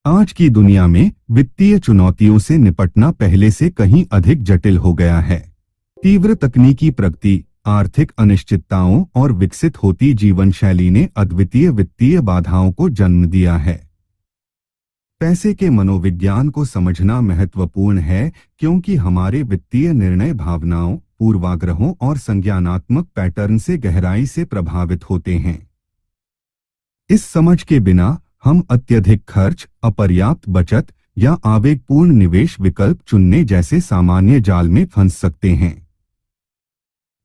आज की दुनिया में वित्तीय चुनौतियों से निपटना पहले से कहीं अधिक जटिल हो गया है। तीव्र तकनीकी प्रगति, आर्थिक अनिश्चितताओं और विकसित होती जीवन शैली ने अद्वितीय वित्तीय बाधाओं को जन्म दिया है। पैसे के मनोविज्ञान को समझना महत्वपूर्ण है क्योंकि हमारे वित्तीय निर्णय भावनाओं, पूर्वाग्रहों और संज्ञानात्मक पैटर्न से गहराई से प्रभावित होते हैं। इस समझ के बिना हम अत्यधिक खर्च, अपर्याप्त बचत या आवेगपूर्ण निवेश विकल्प चुनने जैसे सामान्य जाल में फंस सकते हैं।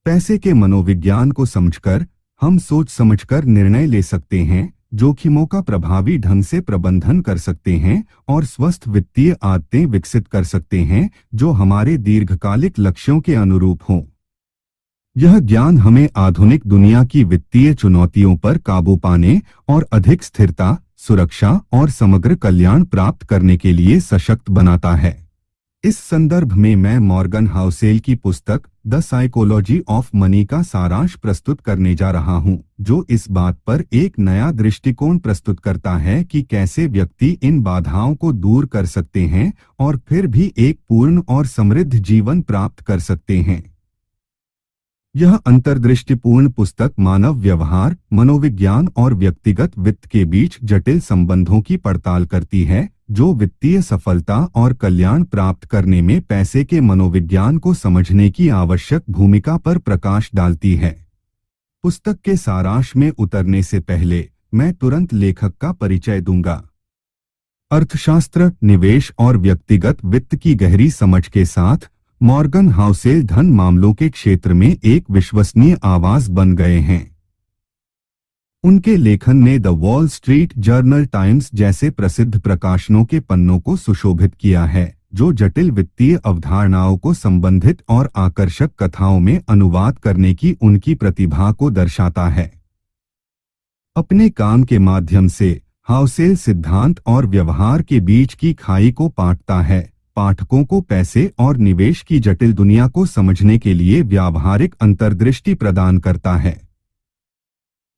पैसे के मनोविज्ञान को समझकर हम सोच समझकर निर्णय ले सकते हैं, जोखिमों का प्रभावी ढंग से प्रबंधन कर सकते हैं और स्वस्थ वित्तीय आदतें विकसित कर सकते हैं जो हमारे दीर्घकालिक लक्ष्यों के अनुरूप हों। यह ज्ञान हमें आधुनिक दुनिया की वित्तीय चुनौतियों पर काबू पाने और अधिक स्थिरता, सुरक्षा और समग्र कल्याण प्राप्त करने के लिए सशक्त बनाता है। इस संदर्भ में मैं मॉर्गन हाउसेल की पुस्तक द साइकोलॉजी ऑफ मनी का सारांश प्रस्तुत करने जा रहा हूं, जो इस बात पर एक नया दृष्टिकोण प्रस्तुत करता है कि कैसे व्यक्ति इन बाधाओं को दूर कर सकते हैं और फिर भी एक पूर्ण और समृद्ध जीवन प्राप्त कर सकते हैं। यह अंतर्दृष्टिपूर्ण पुस्तक मानव व्यवहार, मनोविज्ञान और व्यक्तिगत वित्त के बीच जटिल संबंधों की पड़ताल करती है, जो वित्तीय सफलता और कल्याण प्राप्त करने में पैसे के मनोविज्ञान को समझने की आवश्यक भूमिका पर प्रकाश डालती है। पुस्तक के सारांश में उतरने से पहले मैं तुरंत लेखक का परिचय दूंगा। अर्थशास्त्र, निवेश और व्यक्तिगत वित्त की गहरी समझ के साथ मॉर्गन हाउसेल धन मामलों के क्षेत्र में एक विश्वसनीय आवाज बन गए हैं। उनके लेखन ने the wall street journal times जैसे प्रसिद्ध प्रकाशनों के पन्नों को सुशोभित किया है, जो जटिल वित्तीय अवधारणाओं को संबंधित और आकर्षक कथाओं में अनुवाद करने की उनकी प्रतिभा को दर्शाता है। अपने काम के माध्यम से हाउसेल सिद्धांत और व्यवहार के बीच की खाई को पाटता है, पाठकों को पैसे और निवेश की जटिल दुनिया को समझने के लिए व्यावहारिक अंतर्दृष्टि प्रदान करता है।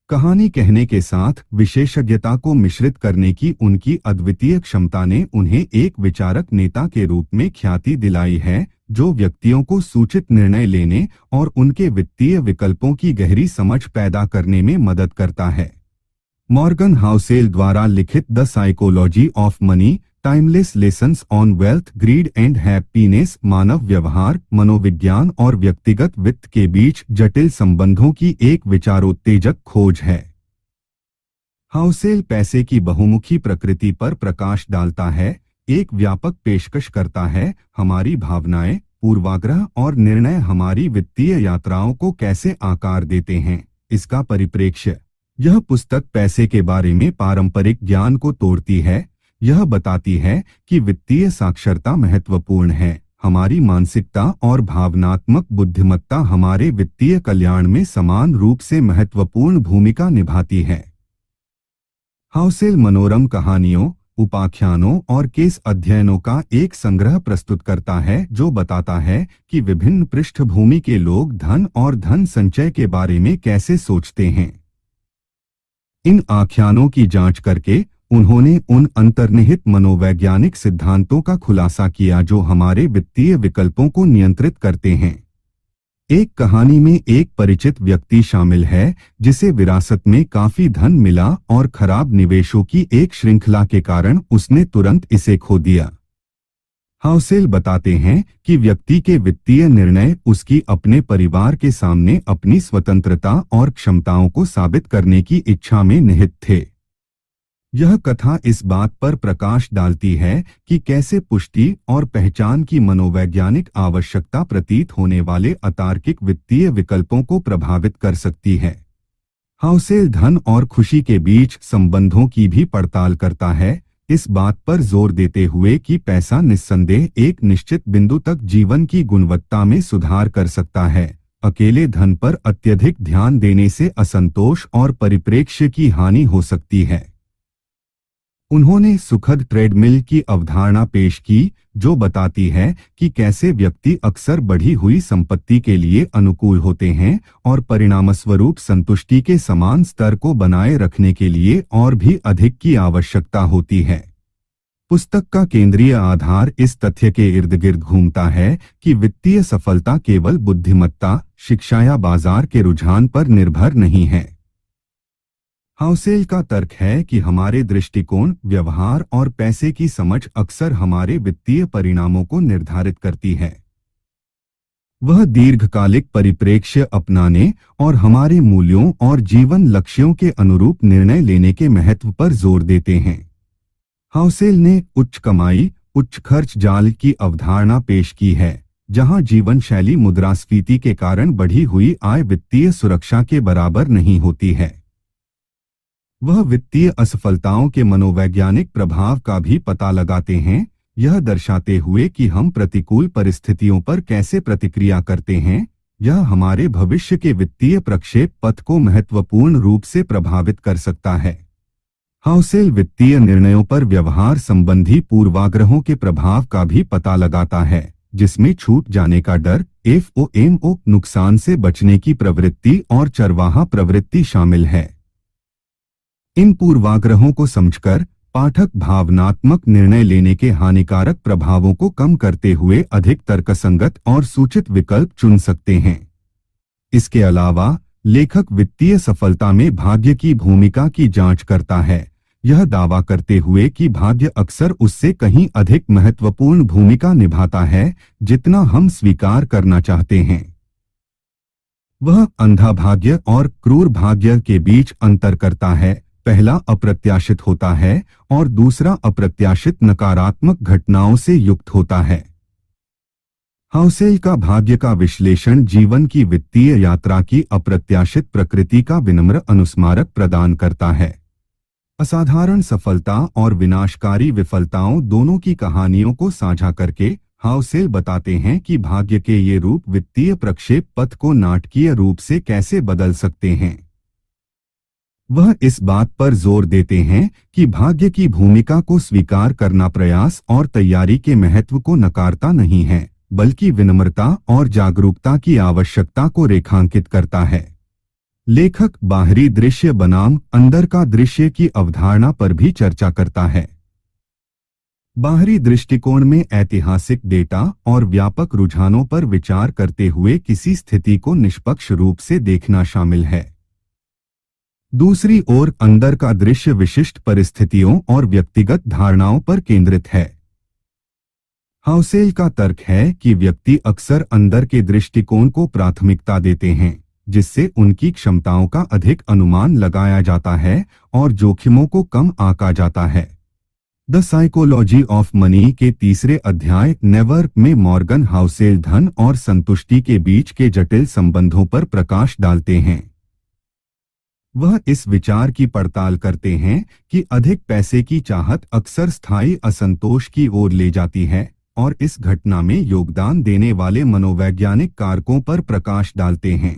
कहानी कहने के साथ विशेषज्ञता को मिश्रित करने की उनकी अद्वितीय क्षमता ने उन्हें एक विचारक नेता के रूप में ख्याति दिलाई है, जो व्यक्तियों को सूचित निर्णय लेने और उनके वित्तीय विकल्पों की गहरी समझ पैदा करने में मदद करता है। मॉर्गन हाउसेल द्वारा लिखित the psychology of money, timeless lessons on wealth, greed and happiness मानव व्यवहार, मनोविज्ञान और व्यक्तिगत वित्त के बीच जटिल संबंधों की एक विचारोत्तेजक खोज है। हाउसेल पैसे की बहुमुखी प्रकृति पर प्रकाश डालता है, एक व्यापक पेशकश करता है, हमारी भावनाएं, पूर्वाग्रह और निर्णय हमारी वित्तीय यात्राओं को कैसे आकार देते हैं, इसका परिप्रेक्ष्य। यह पुस्तक पैसे के बारे में पारंपरिक ज्ञान को तोड़ती है। यह बताती है कि वित्तीय साक्षरता महत्वपूर्ण है, हमारी मानसिकता और भावनात्मक बुद्धिमत्ता हमारे वित्तीय कल्याण में समान रूप से महत्वपूर्ण भूमिका निभाती है। हाउसेल मनोरम कहानियों, उपाख्यानों और केस अध्ययनों का एक संग्रह प्रस्तुत करता है, जो बताता है कि विभिन्न पृष्ठभूमि के लोग धन और धन संचय के बारे में कैसे सोचते हैं। इन आख्यानों की जांच करके उन्होंने उन अंतर्निहित मनोवैज्ञानिक सिद्धांतों का खुलासा किया जो हमारे वित्तीय विकल्पों को नियंत्रित करते हैं। एक कहानी में एक परिचित व्यक्ति शामिल है जिसे विरासत में काफी धन मिला और खराब निवेशों की एक श्रृंखला के कारण उसने तुरंत इसे खो दिया। हाउसेल बताते हैं कि व्यक्ति के वित्तीय निर्णय उसकी अपने परिवार के सामने अपनी स्वतंत्रता और क्षमताओं को साबित करने की इच्छा में निहित थे। यह कथा इस बात पर प्रकाश डालती है कि कैसे पुष्टि और पहचान की मनोवैज्ञानिक आवश्यकता प्रतीत होने वाले अतार्किक वित्तीय विकल्पों को प्रभावित कर सकती है। हाउसेल धन और खुशी के बीच संबंधों की भी पड़ताल करता है, इस बात पर जोर देते हुए कि पैसा निस्संदेह एक निश्चित बिंदु तक जीवन की गुणवत्ता में सुधार कर सकता है। अकेले धन पर अत्यधिक ध्यान देने से असंतोष और परिप्रेक्ष्य की हानि हो सकती है। उन्होंने सुखद ट्रेडमिल की अवधारणा पेश की, जो बताती है कि कैसे व्यक्ति अक्सर बढ़ी हुई संपत्ति के लिए अनुकूल होते हैं और परिणामस्वरूप संतुष्टि के समान स्तर को बनाए रखने के लिए और भी अधिक की आवश्यकता होती है। पुस्तक का केंद्रीय आधार इस तथ्य के इर्द गिर्द घूमता है कि वित्तीय सफलता केवल बुद्धिमत्ता, शिक्षा या बाजार के रुझान पर निर्भर नहीं है। हाउसेल का तर्क है कि हमारे दृष्टिकोण, व्यवहार और पैसे की समझ अक्सर हमारे वित्तीय परिणामों को निर्धारित करती है। वह दीर्घकालिक परिप्रेक्ष्य अपनाने और हमारे मूल्यों और जीवन लक्ष्यों के अनुरूप निर्णय लेने के महत्व पर जोर देते हैं। हाउसेल ने उच्च कमाई, उच्च खर्च जाल की अवधारणा पेश की है, जहां जीवन शैली मुद्रास्फीति के कारण बढ़ी हुई आय वित्तीय सुरक्षा के बराबर नहीं होती है। वह वित्तीय असफलताओं के मनोवैज्ञानिक प्रभाव का भी पता लगाते हैं, यह दर्शाते हुए कि हम प्रतिकूल परिस्थितियों पर कैसे प्रतिक्रिया करते हैं, यह हमारे भविष्य के वित्तीय प्रक्षेप पथ को महत्वपूर्ण रूप से प्रभावित कर सकता है। हाउसेल वित्तीय निर्णयों पर व्यवहार संबंधी पूर्वाग्रहों के प्रभाव का भी पता लगाता है, जिसमें छूट जाने का डर, FOMO, नुकसान से बचने की प्रवृत्ति और चरवाहा प्रवृत्ति शामिल है। इन पूर्वाग्रहों को समझकर पाठक भावनात्मक निर्णय लेने के हानिकारक प्रभावों को कम करते हुए अधिक तर्कसंगत और सूचित विकल्प चुन सकते हैं। इसके अलावा लेखक वित्तीय सफलता में भाग्य की भूमिका की जांच करता है, यह दावा करते हुए कि भाग्य अक्सर उससे कहीं अधिक महत्वपूर्ण भूमिका निभाता है जितना हम स्वीकार करना चाहते हैं। वह अंधा भाग्य और क्रूर भाग्य के बीच अंतर करता है, पहला अप्रत्याशित होता है और दूसरा अप्रत्याशित नकारात्मक घटनाओं से युक्त होता है। हाउसेल का भाग्य का विश्लेषण जीवन की वित्तीय यात्रा की अप्रत्याशित प्रकृति का विनम्र अनुस्मारक प्रदान करता है। असाधारण सफलता और विनाशकारी विफलताओं दोनों की कहानियों को साझा करके हाउसेल बताते हैं कि भाग्य के ये रूप वित्तीय प्रक्षेप पथ को नाटकीय रूप से कैसे बदल सकते हैं। वह इस बात पर जोर देते हैं कि भाग्य की भूमिका को स्वीकार करना प्रयास और तैयारी के महत्व को नकारता नहीं है, बल्कि विनम्रता और जागरूकता की आवश्यकता को रेखांकित करता है। लेखक बाहरी दृश्य बनाम अंदर का दृश्य की अवधारणा पर भी चर्चा करता है। बाहरी दृष्टिकोण में ऐतिहासिक डेटा और व्यापक रुझानों पर विचार करते हुए किसी स्थिति को निष्पक्ष रूप से देखना शामिल है। दूसरी ओर अंदर का दृश्य विशिष्ट परिस्थितियों और व्यक्तिगत धारणाओं पर केंद्रित है। हाउसेल का तर्क है कि व्यक्ति अक्सर अंदर के दृष्टिकोण को प्राथमिकता देते हैं, जिससे उनकी क्षमताओं का अधिक अनुमान लगाया जाता है और जोखिमों को कम आंका जाता है। द साइकोलॉजी ऑफ मनी के तीसरे अध्याय नेवर में मॉर्गन हाउसेल धन और संतुष्टि के बीच के जटिल संबंधों पर प्रकाश डालते हैं। वह इस विचार की पड़ताल करते हैं कि अधिक पैसे की चाहत अक्सर स्थायी असंतोष की ओर ले जाती है और इस घटना में योगदान देने वाले मनोवैज्ञानिक कारकों पर प्रकाश डालते हैं।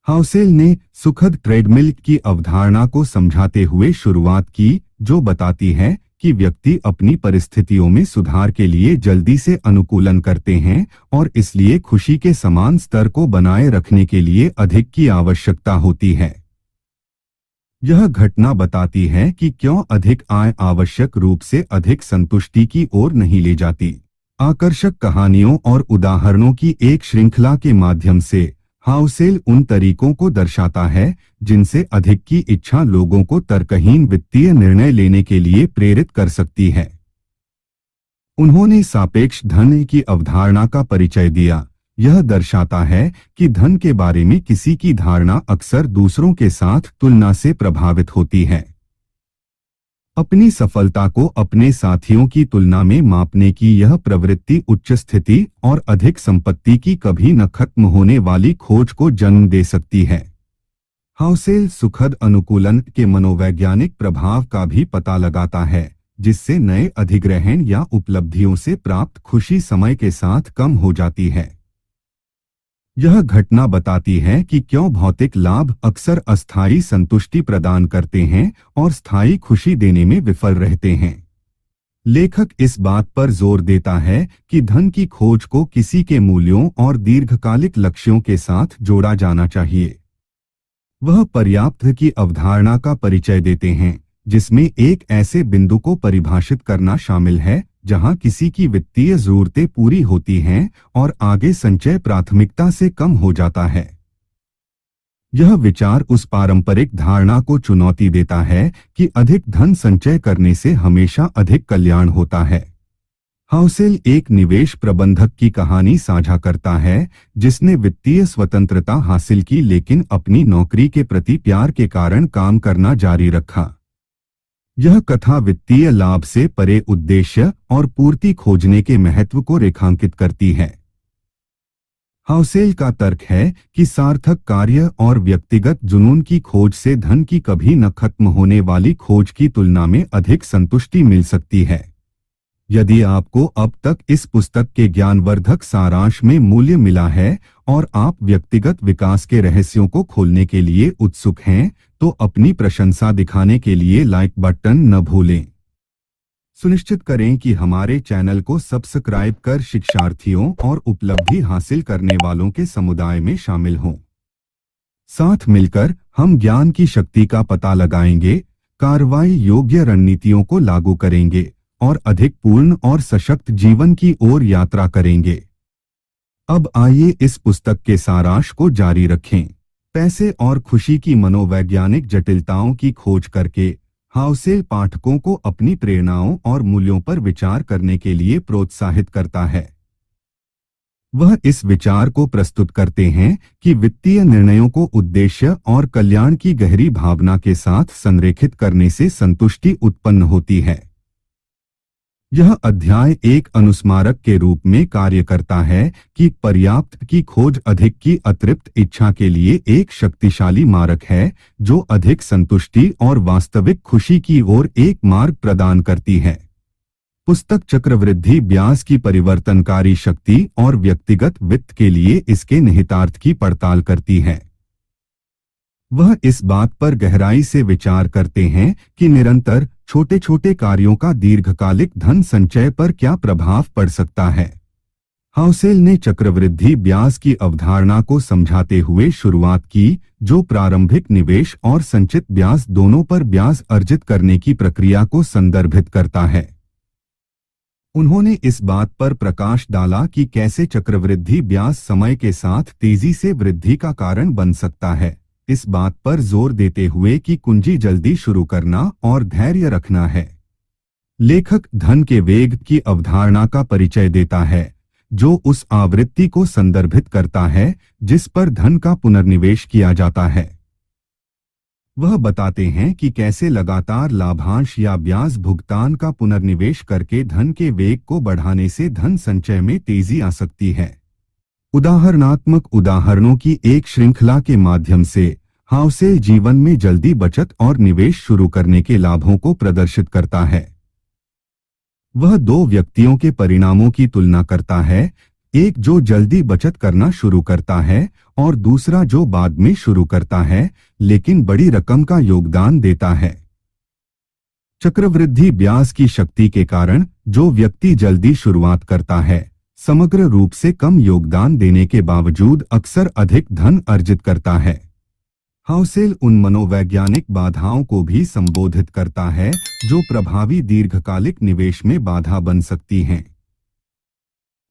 हाउसेल ने सुखद ट्रेडमिल की अवधारणा को समझाते हुए शुरुआत की, जो बताती है कि व्यक्ति अपनी परिस्थितियों में सुधार के लिए जल्दी से अनुकूलन करते हैं और इसलिए खुशी के समान स्तर को बनाए रखने के लिए अधिक की आवश्यकता होती है। यह घटना बताती है कि क्यों अधिक आय आवश्यक रूप से अधिक संतुष्टि की ओर नहीं ले जाती। आकर्षक कहानियों और उदाहरणों की एक श्रृंखला के माध्यम से हाउसेल उन तरीकों को दर्शाता है जिनसे अधिक की इच्छा लोगों को तर्कहीन वित्तीय निर्णय लेने के लिए प्रेरित कर सकती है। उन्होंने सापेक्ष धन की अवधारणा का परिचय दिया। यह दर्शाता है कि धन के बारे में किसी की धारणा अक्सर दूसरों के साथ तुलना से प्रभावित होती है। अपनी सफलता को अपने साथियों की तुलना में मापने की यह प्रवृत्ति उच्च स्थिति और अधिक संपत्ति की कभी न खत्म होने वाली खोज को जन्म दे सकती है। हाउसेल सुखद अनुकूलन के मनोवैज्ञानिक प्रभाव का भी पता लगाता है, जिससे नए अधिग्रहण या उपलब्धियों से प्राप्त खुशी समय के साथ कम हो जाती है। यह घटना बताती है कि क्यों भौतिक लाभ अक्सर अस्थायी संतुष्टि प्रदान करते हैं और स्थायी खुशी देने में विफल रहते हैं। लेखक इस बात पर जोर देता है कि धन की खोज को किसी के मूल्यों और दीर्घकालिक लक्ष्यों के साथ जोड़ा जाना चाहिए। वह पर्याप्त की अवधारणा का परिचय देते हैं, जिसमें एक ऐसे बिंदु को परिभाषित करना शामिल है जहां किसी की वित्तीय जरूरतें पूरी होती हैं और आगे संचय प्राथमिकता से कम हो जाता है। यह विचार उस पारंपरिक धारणा को चुनौती देता है कि अधिक धन संचय करने से हमेशा अधिक कल्याण होता है। हाउसेल एक निवेश प्रबंधक की कहानी साझा करता है जिसने वित्तीय स्वतंत्रता हासिल की लेकिन अपनी नौकरी के प्रति प्यार के कारण काम करना जारी रखा। यह कथा वित्तीय लाभ से परे उद्देश्य और पूर्ति खोजने के महत्व को रेखांकित करती है। हाउसेल का तर्क है कि सार्थक कार्य और व्यक्तिगत जुनून की खोज से धन की कभी न खत्म होने वाली खोज की तुलना में अधिक संतुष्टि मिल सकती है। यदि आपको अब तक इस पुस्तक के ज्ञानवर्धक सारांश में मूल्य मिला है और आप व्यक्तिगत विकास के रहस्यों को खोलने के लिए उत्सुक हैं, तो अपनी प्रशंसा दिखाने के लिए लाइक बटन न भूलें। सुनिश्चित करें कि हमारे चैनल को सब्सक्राइब कर शिक्षार्थियों और उपलब्धि हासिल करने वालों के समुदाय में शामिल हों। साथ मिलकर हम ज्ञान की शक्ति का पता लगाएंगे, कार्रवाई योग्य रणनीतियों को लागू करेंगे और अधिक पूर्ण और सशक्त जीवन की ओर यात्रा करेंगे। अब आइए इस पुस्तक के सारांश को जारी रखें। पैसे और खुशी की मनोवैज्ञानिक जटिलताओं की खोज करके हाउसेल पाठकों को अपनी प्रेरणाओं और मूल्यों पर विचार करने के लिए प्रोत्साहित करता है। वह इस विचार को प्रस्तुत करते हैं कि वित्तीय निर्णयों को उद्देश्य और कल्याण की गहरी भावना के साथ संरेखित करने से संतुष्टि उत्पन्न होती है। यह अध्याय एक अनुस्मारक के रूप में कार्य करता है कि पर्याप्त की खोज अधिक की अतिरिक्त इच्छा के लिए एक शक्तिशाली मार्ग है जो अधिक संतुष्टि और वास्तविक खुशी की ओर एक मार्ग प्रदान करती है। पुस्तक चक्रवृद्धि ब्याज की परिवर्तनकारी शक्ति और व्यक्तिगत वित्त के लिए इसके निहितार्थ की पड़ताल करती है। वह इस बात पर गहराई से विचार करते हैं कि निरंतर छोटे छोटे कार्यों का दीर्घकालिक धन संचय पर क्या प्रभाव पड़ सकता है। हाउसेल ने चक्रवृद्धि ब्याज की अवधारणा को समझाते हुए शुरुआत की, जो प्रारंभिक निवेश और संचित ब्याज दोनों पर ब्याज अर्जित करने की प्रक्रिया को संदर्भित करता है। उन्होंने इस बात पर प्रकाश डाला कि कैसे चक्रवृद्धि ब्याज समय के साथ तेजी से वृद्धि का कारण बन सकता है, इस बात पर जोर देते हुए कि कुंजी जल्दी शुरू करना और धैर्य रखना है। लेखक धन के वेग की अवधारणा का परिचय देता है जो उस आवृत्ति को संदर्भित करता है जिस पर धन का पुनर्निवेश किया जाता है। वह बताते हैं कि कैसे लगातार लाभांश या ब्याज भुगतान का पुनर्निवेश करके धन के वेग को बढ़ाने से धन संचय में तेजी आ सकती है। उदाहरणात्मक उदाहरणों की एक श्रृंखला के माध्यम से हाउसेल जीवन में जल्दी बचत और निवेश शुरू करने के लाभों को प्रदर्शित करता है। वह दो व्यक्तियों के परिणामों की तुलना करता है, एक जो जल्दी बचत करना शुरू करता है और दूसरा जो बाद में शुरू करता है लेकिन बड़ी रकम का योगदान देता है। चक्रवृद्धि ब्याज की शक्ति के कारण जो व्यक्ति जल्दी शुरुआत करता है समग्र रूप से कम योगदान देने के बावजूद अक्सर अधिक धन अर्जित करता है। हाउसेल उन मनोवैज्ञानिक बाधाओं को भी संबोधित करता है जो प्रभावी दीर्घकालिक निवेश में बाधा बन सकती हैं।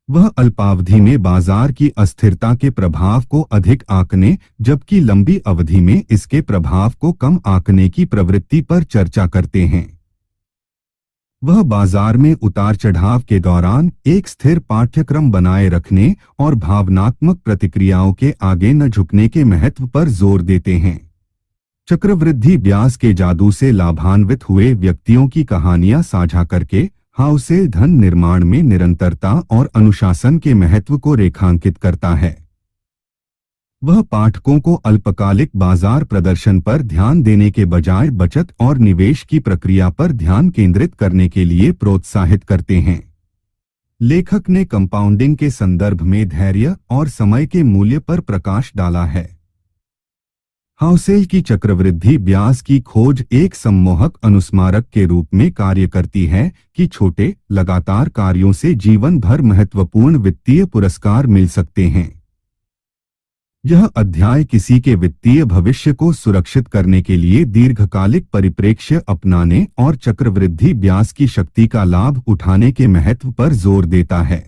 वह अल्पावधि में बाजार की अस्थिरता के प्रभाव को अधिक आंकने जबकि लंबी अवधि में इसके प्रभाव को कम आंकने की प्रवृत्ति पर चर्चा करते हैं। वह बाजार में उतार चढ़ाव के दौरान एक स्थिर पाठ्यक्रम बनाए रखने और भावनात्मक प्रतिक्रियाओं के आगे न झुकने के महत्व पर जोर देते हैं। चक्रवृद्धि ब्याज के जादू से लाभान्वित हुए व्यक्तियों की कहानियां साझा करके हाउसेल धन निर्माण में निरंतरता और अनुशासन के महत्व को रेखांकित करता है। वह पाठकों को अल्पकालिक बाजार प्रदर्शन पर ध्यान देने के बजाय बचत और निवेश की प्रक्रिया पर ध्यान केंद्रित करने के लिए प्रोत्साहित करते हैं। लेखक ने कंपाउंडिंग के संदर्भ में धैर्य और समय के मूल्य पर प्रकाश डाला है। हाउसेल की चक्रवृद्धि ब्याज की खोज एक सम्मोहक अनुस्मारक के रूप में कार्य करती है कि छोटे लगातार कार्यों से जीवन भर महत्वपूर्ण वित्तीय पुरस्कार मिल सकते हैं। यह अध्याय किसी के वित्तीय भविष्य को सुरक्षित करने के लिए दीर्घकालिक परिप्रेक्ष्य अपनाने और चक्रवृद्धि ब्याज की शक्ति का लाभ उठाने के महत्व पर जोर देता है।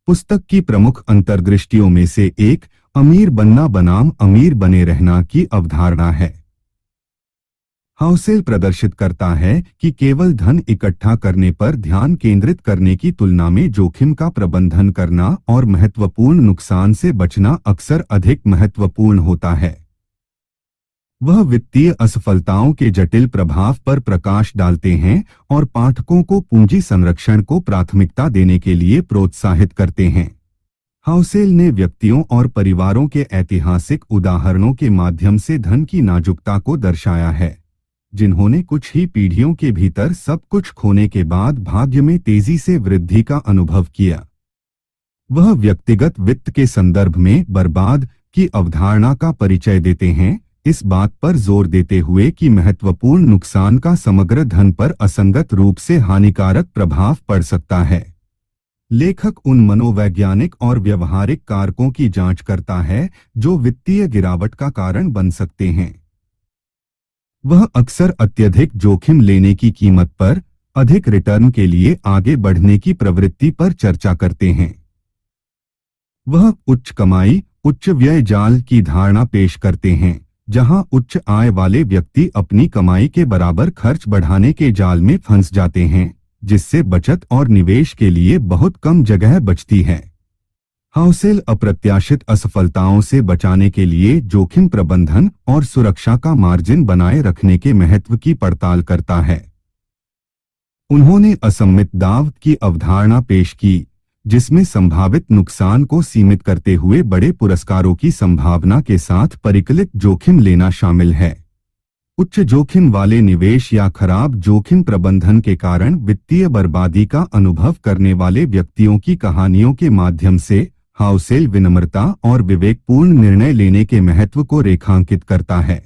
पुस्तक की प्रमुख अंतर्दृष्टियों में से एक अमीर बनना बनाम अमीर बने रहना की अवधारणा है। हाउसेल प्रदर्शित करता है कि केवल धन इकट्ठा करने पर ध्यान केंद्रित करने की तुलना में जोखिम का प्रबंधन करना और महत्वपूर्ण नुकसान से बचना अक्सर अधिक महत्वपूर्ण होता है। वह वित्तीय असफलताओं के जटिल प्रभाव पर प्रकाश डालते हैं और पाठकों को पूंजी संरक्षण को प्राथमिकता देने के लिए प्रोत्साहित करते हैं। हाउसेल ने व्यक्तियों और परिवारों के ऐतिहासिक उदाहरणों के माध्यम से धन की नाजुकता को दर्शाया है, जिन्होंने कुछ ही पीढ़ियों के भीतर सब कुछ खोने के बाद भाग्य में तेजी से वृद्धि का अनुभव किया। वह व्यक्तिगत वित्त के संदर्भ में बर्बाद की अवधारणा का परिचय देते हैं, इस बात पर जोर देते हुए कि महत्वपूर्ण नुकसान का समग्र धन पर असंगत रूप से हानिकारक प्रभाव पड़ सकता है। लेखक उन मनोवैज्ञानिक और व्यवहारिक कारकों की जांच करता है जो वित्तीय गिरावट का कारण बन सकते हैं। वह अक्सर अत्यधिक जोखिम लेने की कीमत पर अधिक रिटर्न के लिए आगे बढ़ने की प्रवृत्ति पर चर्चा करते हैं। वह उच्च कमाई उच्च व्यय जाल की धारणा पेश करते हैं, जहां उच्च आय वाले व्यक्ति अपनी कमाई के बराबर खर्च बढ़ाने के जाल में फंस जाते हैं, जिससे बचत और निवेश के लिए बहुत कम जगह बचती है। हाउसेल अप्रत्याशित असफलताओं से बचाने के लिए जोखिम प्रबंधन और सुरक्षा का मार्जिन बनाए रखने के महत्व की पड़ताल करता है। उन्होंने असम्मित दाव की अवधारणा पेश की, जिसमें संभावित नुकसान को सीमित करते हुए बड़े पुरस्कारों की संभावना के साथ परिकलित जोखिम लेना शामिल है। उच्च जोखिम वाले निवेश या खराब जोखिम प्रबंधन के कारण वित्तीय बर्बादी का अनुभव करने वाले व्यक्तियों की कहानियों के माध्यम से हाउसेल विनम्रता और विवेकपूर्ण निर्णय लेने के महत्व को रेखांकित करता है।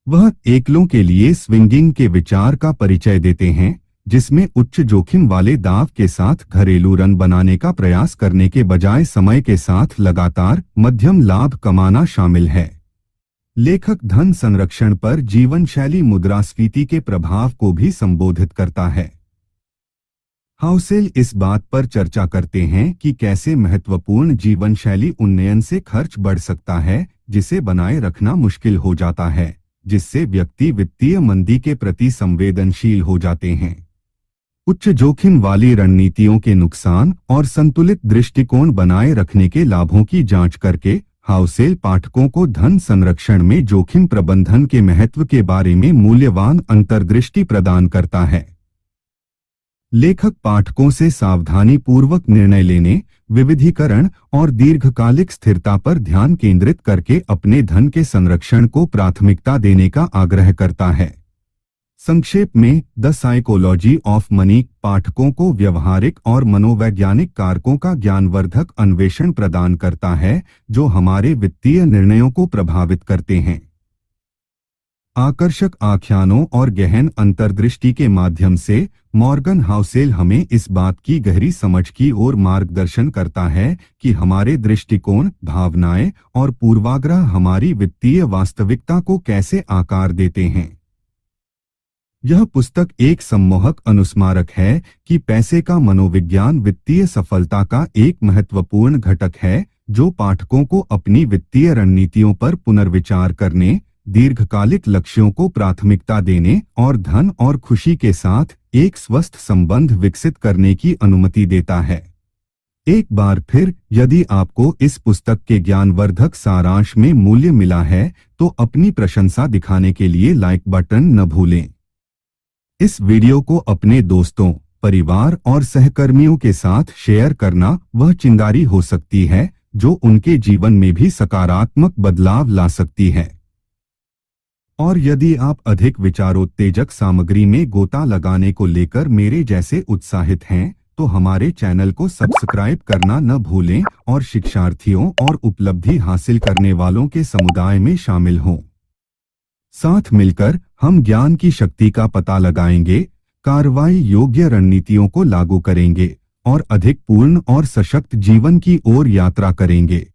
वह एकलों के लिए स्विंगिंग के विचार का परिचय देते हैं, जिसमें उच्च जोखिम वाले दाव के साथ घरेलू रन बनाने का प्रयास करने के बजाय समय के साथ लगातार मध्यम लाभ कमाना शामिल है। लेखक धन संरक्षण पर जीवन शैली मुद्रास्फीति के प्रभाव को भी संबोधित करता है। हाउसेल इस बात पर चर्चा करते हैं कि कैसे महत्वपूर्ण जीवन शैली उन्नयन से खर्च बढ़ सकता है, जिसे बनाए रखना मुश्किल हो जाता है, जिससे व्यक्ति वित्तीय मंदी के प्रति संवेदनशील हो जाते हैं। उच्च जोखिम वाली रणनीतियों के नुकसान और संतुलित दृष्टिकोण बनाए रखने के लाभों की जांच करके हाउसेल पाठकों को धन संरक्षण में जोखिम प्रबंधन के महत्व के बारे में मूल्यवान अंतर्दृष्टि प्रदान करता है। लेखक पाठकों से सावधानी पूर्वक निर्णय लेने, विविधीकरण और दीर्घकालिक स्थिरता पर ध्यान केंद्रित करके अपने धन के संरक्षण को प्राथमिकता देने का आग्रह करता है। संक्षेप में, द साइकोलॉजी ऑफ मनी पाठकों को व्यवहारिक और मनोवैज्ञानिक कारकों का ज्ञानवर्धक अन्वेषण प्रदान करता है जो हमारे वित्तीय निर्णयों को प्रभावित करते हैं। आकर्षक आख्यानों और गहन अंतर्दृष्टि के माध्यम से मॉर्गन हाउसेल हमें इस बात की गहरी समझ की ओर मार्गदर्शन करता है कि हमारे दृष्टिकोण, भावनाएं और पूर्वाग्रह हमारी वित्तीय वास्तविकता को कैसे आकार देते हैं। यह पुस्तक एक सम्मोहक अनुस्मारक है कि पैसे का मनोविज्ञान वित्तीय सफलता का एक महत्वपूर्ण घटक है, जो पाठकों को अपनी वित्तीय रणनीतियों पर पुनर्विचार करने, दीर्घकालिक लक्ष्यों को प्राथमिकता देने और धन और खुशी के साथ एक स्वस्थ संबंध विकसित करने की अनुमति देता है। एक बार फिर, यदि आपको इस पुस्तक के ज्ञानवर्धक सारांश में मूल्य मिला है, तो अपनी प्रशंसा दिखाने के लिए लाइक बटन न भूलें। इस वीडियो को अपने दोस्तों, परिवार और सहकर्मियों के साथ शेयर करना वह चिंगारी हो सकती है जो उनके जीवन में भी सकारात्मक बदलाव ला सकती है। और यदि आप अधिक विचारोत्तेजक सामग्री में गोता लगाने को लेकर मेरे जैसे उत्साहित हैं, तो हमारे चैनल को सब्सक्राइब करना न भूलें और शिक्षार्थियों और उपलब्धि हासिल करने वालों के समुदाय में शामिल हों। साथ मिलकर हम ज्ञान की शक्ति का पता लगाएंगे, कार्रवाई योग्य रणनीतियों को लागू करेंगे और अधिक पूर्ण और सशक्त जीवन की ओर यात्रा करेंगे।